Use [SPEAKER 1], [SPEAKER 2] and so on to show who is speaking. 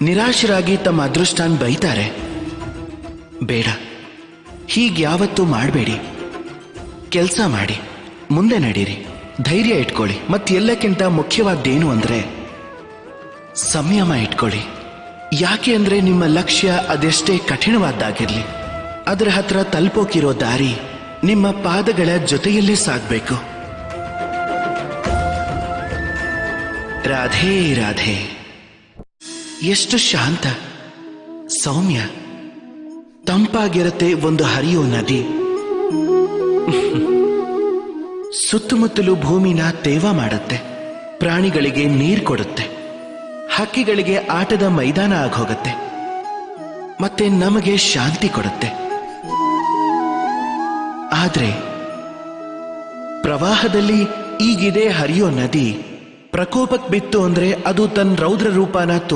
[SPEAKER 1] ನಿರಾಶರಾಗಿ ತಮ್ಮ ಅದೃಷ್ಟಾನ್ ಬೈತಾರೆ. ಬೇಡ, ಹೀಗ್ಯಾವತ್ತೂ ಮಾಡಬೇಡಿ. ಕೆಲಸ ಮಾಡಿ, ಮುಂದೆ ನಡೀರಿ, ಧೈರ್ಯ ಇಟ್ಕೊಳ್ಳಿ. ಎಲ್ಲಕ್ಕಿಂತ ಮುಖ್ಯವಾದ್ದೇನು ಅಂದ್ರೆ ಸಂಯಮ ಇಟ್ಕೊಳ್ಳಿ. ಯಾಕೆ ಅಂದ್ರೆ ನಿಮ್ಮ ಲಕ್ಷ್ಯ ಅದೆಷ್ಟೇ ಕಠಿಣವಾದ್ದಾಗಿರ್ಲಿ, ಅದರ ಹತ್ರ ತಲುಪೋಕಿರೋ ದಾರಿ ನಿಮ್ಮ ಪಾದಗಳ ಜೊತೆಯಲ್ಲೇ ಸಾಗಬೇಕು. ರಾಧೇ ರಾಧೆ. ಎಷ್ಟು ಶಾಂತ, ಸೌಮ್ಯ, ತಂಪಾಗಿರತ್ತೆ ಒಂದು ಹರಿಯೋ ನದಿ. ಸುತ್ತಮುತ್ತಲು ಭೂಮಿನ ತೇವ ಮಾಡುತ್ತೆ, ಪ್ರಾಣಿಗಳಿಗೆ ನೀರು ಕೊಡುತ್ತೆ, ಹಕ್ಕಿಗಳಿಗೆ ಆಟದ ಮೈದಾನ ಆಗೋಗತ್ತೆ, ಮತ್ತೆ ನಮಗೆ ಶಾಂತಿ ಕೊಡುತ್ತೆ. ಆದ್ರೆ ಪ್ರವಾಹದಲ್ಲಿ ಈಗಿದೆ ಹರಿಯೋ ನದಿ ಪ್ರಕೋಪಕ್ಕೆ ಬಿತ್ತು ಅಂದ್ರೆ ಅದು ತನ್ನ ರೌದ್ರ ರೂಪನ